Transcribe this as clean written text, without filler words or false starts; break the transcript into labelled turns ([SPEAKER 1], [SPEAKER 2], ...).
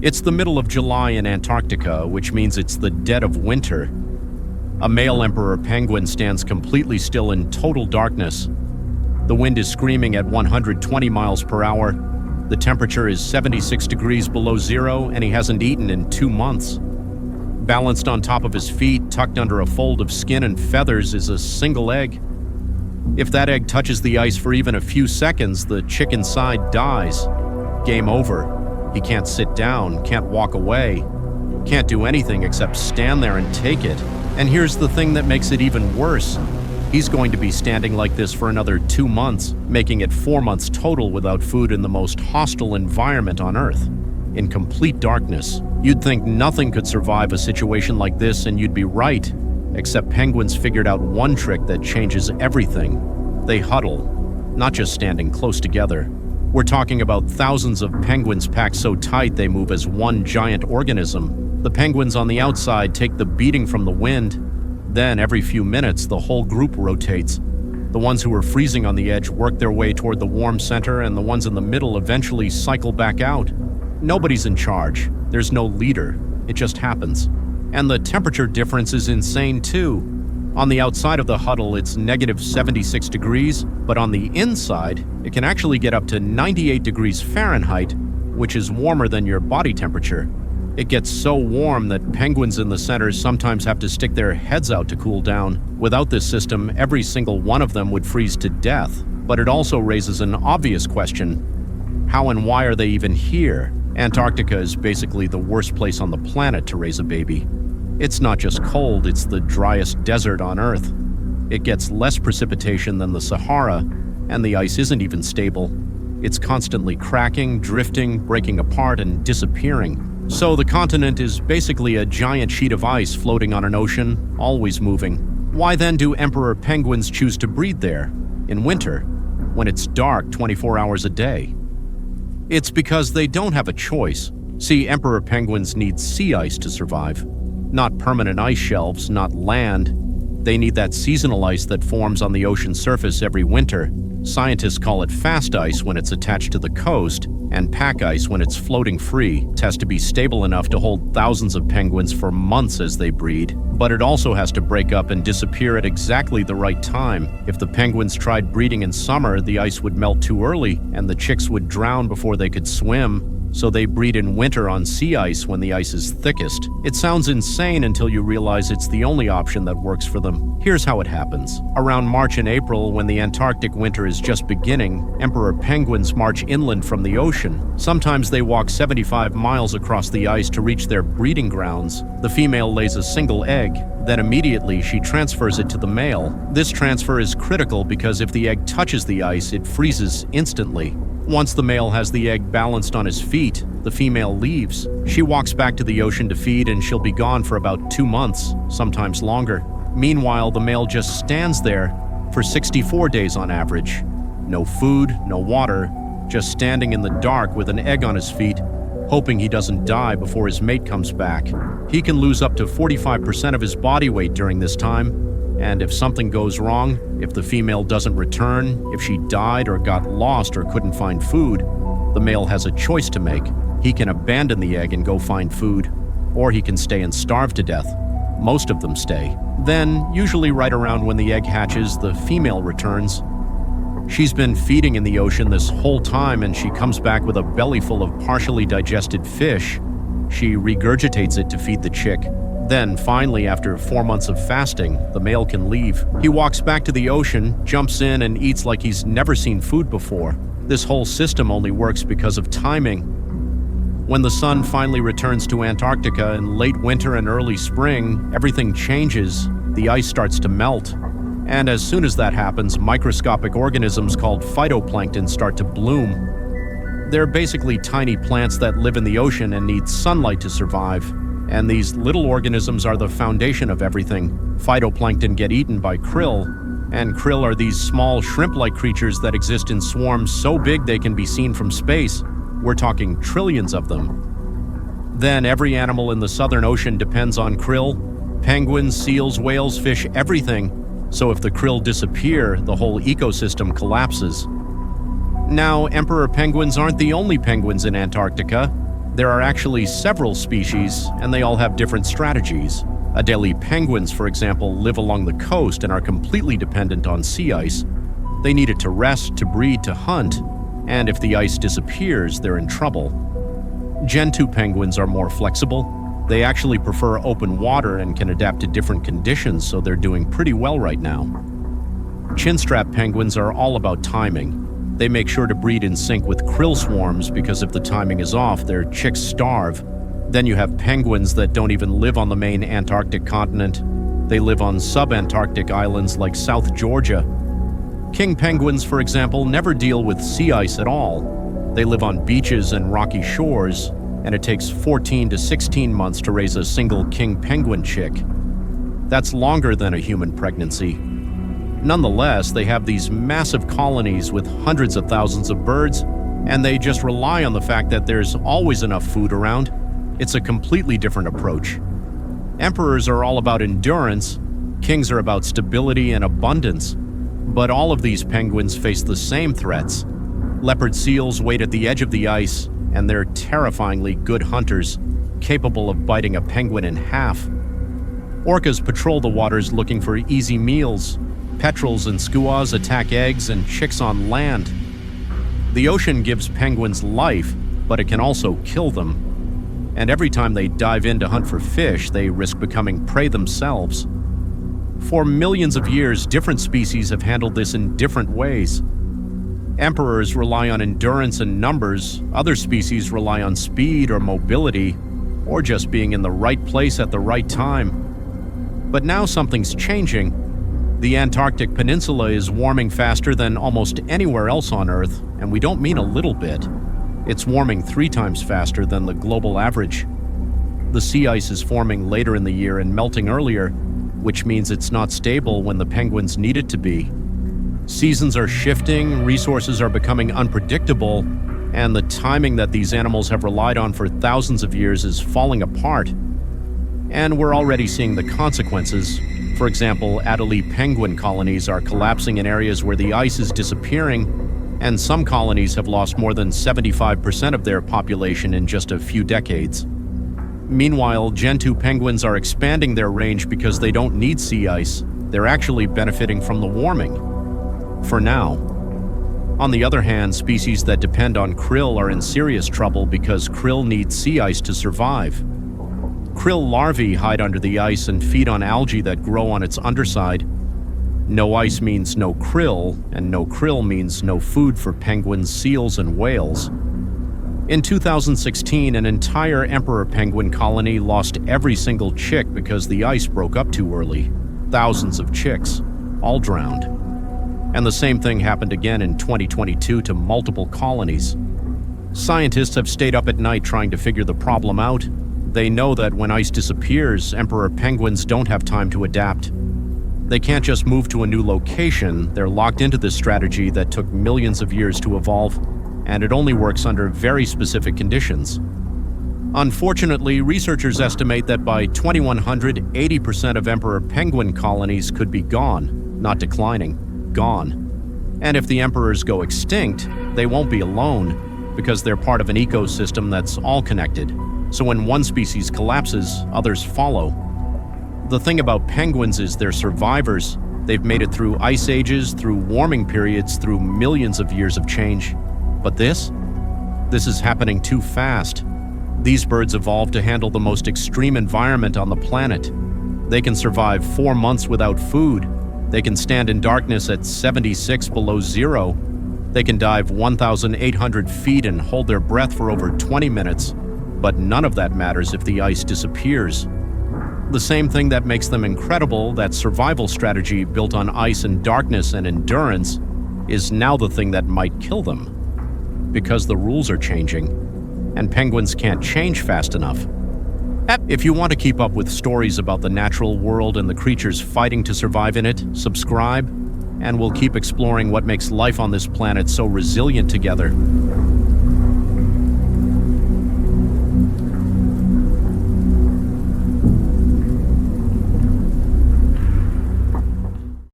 [SPEAKER 1] It's the middle of July in Antarctica, which means it's the dead of winter. A male emperor penguin stands completely still in total darkness. The wind is screaming at 120 miles per hour. The temperature is 76 degrees below zero, and he hasn't eaten in 2 months. Balanced on top of his feet, tucked under a fold of skin and feathers, is a single egg. If that egg touches the ice for even a few seconds, the chick inside dies. Game over. He can't sit down, can't walk away, can't do anything except stand there and take it. And here's the thing that makes it even worse. He's going to be standing like this for another 2 months, making it 4 months total without food in the most hostile environment on Earth. In complete darkness. You'd think nothing could survive a situation like this, and you'd be right. Except penguins figured out one trick that changes everything. They huddle, not just standing close together. We're talking about thousands of penguins packed so tight they move as one giant organism. The penguins on the outside take the beating from the wind. Then, every few minutes, the whole group rotates. The ones who are freezing on the edge work their way toward the warm center, and the ones in the middle eventually cycle back out. Nobody's in charge. There's no leader. It just happens. And the temperature difference is insane too. On the outside of the huddle, it's negative 76 degrees, but on the inside, it can actually get up to 98 degrees Fahrenheit, which is warmer than your body temperature. It gets so warm that penguins in the center sometimes have to stick their heads out to cool down. Without this system, every single one of them would freeze to death. But it also raises an obvious question. How and why are they even here? Antarctica is basically the worst place on the planet to raise a baby. It's not just cold, it's the driest desert on Earth. It gets less precipitation than the Sahara, and the ice isn't even stable. It's constantly cracking, drifting, breaking apart, and disappearing. So the continent is basically a giant sheet of ice floating on an ocean, always moving. Why then do emperor penguins choose to breed there, in winter, when it's dark 24 hours a day? It's because they don't have a choice. See, emperor penguins need sea ice to survive. Not permanent ice shelves, not land. They need that seasonal ice that forms on the ocean surface every winter. Scientists call it fast ice when it's attached to the coast, and pack ice when it's floating free. It has to be stable enough to hold thousands of penguins for months as they breed. But it also has to break up and disappear at exactly the right time. If the penguins tried breeding in summer, the ice would melt too early, and the chicks would drown before they could swim. So they breed in winter on sea ice when the ice is thickest. It sounds insane until you realize it's the only option that works for them. Here's how it happens. Around March and April, when the Antarctic winter is just beginning, emperor penguins march inland from the ocean. Sometimes they walk 75 miles across the ice to reach their breeding grounds. The female lays a single egg. Then immediately she transfers it to the male. This transfer is critical because if the egg touches the ice, it freezes instantly. Once the male has the egg balanced on his feet, the female leaves. She walks back to the ocean to feed, and she'll be gone for about 2 months, sometimes longer. Meanwhile, the male just stands there for 64 days on average. No food, no water, just standing in the dark with an egg on his feet, hoping he doesn't die before his mate comes back. He can lose up to 45% of his body weight during this time. And if something goes wrong, if the female doesn't return, if she died or got lost or couldn't find food, the male has a choice to make. He can abandon the egg and go find food, or he can stay and starve to death. Most of them stay. Then, usually right around when the egg hatches, the female returns. She's been feeding in the ocean this whole time, and she comes back with a belly full of partially digested fish. She regurgitates it to feed the chick. Then, finally, after 4 months of fasting, the male can leave. He walks back to the ocean, jumps in, and eats like he's never seen food before. This whole system only works because of timing. When the sun finally returns to Antarctica in late winter and early spring, everything changes. The ice starts to melt. And as soon as that happens, microscopic organisms called phytoplankton start to bloom. They're basically tiny plants that live in the ocean and need sunlight to survive. And these little organisms are the foundation of everything. Phytoplankton get eaten by krill, and krill are these small shrimp-like creatures that exist in swarms so big they can be seen from space. We're talking trillions of them. Then every animal in the Southern Ocean depends on krill. Penguins, seals, whales, fish, everything. So if the krill disappear, the whole ecosystem collapses. Now, emperor penguins aren't the only penguins in Antarctica. There are actually several species, and they all have different strategies. Adelie penguins, for example, live along the coast and are completely dependent on sea ice. They need it to rest, to breed, to hunt, and if the ice disappears, they're in trouble. Gentoo penguins are more flexible. They actually prefer open water and can adapt to different conditions, so they're doing pretty well right now. Chinstrap penguins are all about timing. They make sure to breed in sync with krill swarms because if the timing is off, their chicks starve. Then you have penguins that don't even live on the main Antarctic continent. They live on subantarctic islands like South Georgia. King penguins, for example, never deal with sea ice at all. They live on beaches and rocky shores, and it takes 14 to 16 months to raise a single king penguin chick. That's longer than a human pregnancy. Nonetheless, they have these massive colonies with hundreds of thousands of birds, and they just rely on the fact that there's always enough food around. It's a completely different approach. Emperors are all about endurance, kings are about stability and abundance. But all of these penguins face the same threats. Leopard seals wait at the edge of the ice, and they're terrifyingly good hunters, capable of biting a penguin in half. Orcas patrol the waters looking for easy meals. Petrels and skuas attack eggs and chicks on land. The ocean gives penguins life, but it can also kill them. And every time they dive in to hunt for fish, they risk becoming prey themselves. For millions of years, different species have handled this in different ways. Emperors rely on endurance and numbers, other species rely on speed or mobility, or just being in the right place at the right time. But now something's changing. The Antarctic Peninsula is warming faster than almost anywhere else on Earth, and we don't mean a little bit. It's warming 3 times faster than the global average. The sea ice is forming later in the year and melting earlier, which means it's not stable when the penguins need it to be. Seasons are shifting, resources are becoming unpredictable, and the timing that these animals have relied on for thousands of years is falling apart. And we're already seeing the consequences. For example, Adelie penguin colonies are collapsing in areas where the ice is disappearing, and some colonies have lost more than 75% of their population in just a few decades. Meanwhile, Gentoo penguins are expanding their range because they don't need sea ice. They're actually benefiting from the warming. For now. On the other hand, species that depend on krill are in serious trouble because krill need sea ice to survive. Krill larvae hide under the ice and feed on algae that grow on its underside. No ice means no krill, and no krill means no food for penguins, seals, and whales. In 2016, an entire emperor penguin colony lost every single chick because the ice broke up too early. Thousands of chicks, all drowned. And the same thing happened again in 2022 to multiple colonies. Scientists have stayed up at night trying to figure the problem out. They know that when ice disappears, emperor penguins don't have time to adapt. They can't just move to a new location. They're locked into this strategy that took millions of years to evolve, and it only works under very specific conditions. Unfortunately, researchers estimate that by 2100, 80% of emperor penguin colonies could be gone, not declining, gone. And if the emperors go extinct, they won't be alone, because they're part of an ecosystem that's all connected. So when one species collapses, others follow. The thing about penguins is they're survivors. They've made it through ice ages, through warming periods, through millions of years of change. But this is happening too fast. These birds evolved to handle the most extreme environment on the planet. They can survive 4 months without food. They can stand in darkness at 76 below zero. They can dive 1,800 feet and hold their breath for over 20 minutes. But none of that matters if the ice disappears. The same thing that makes them incredible, that survival strategy built on ice and darkness and endurance, is now the thing that might kill them. Because the rules are changing, and penguins can't change fast enough. If you want to keep up with stories about the natural world and the creatures fighting to survive in it, subscribe, and we'll keep exploring what makes life on this planet so resilient together.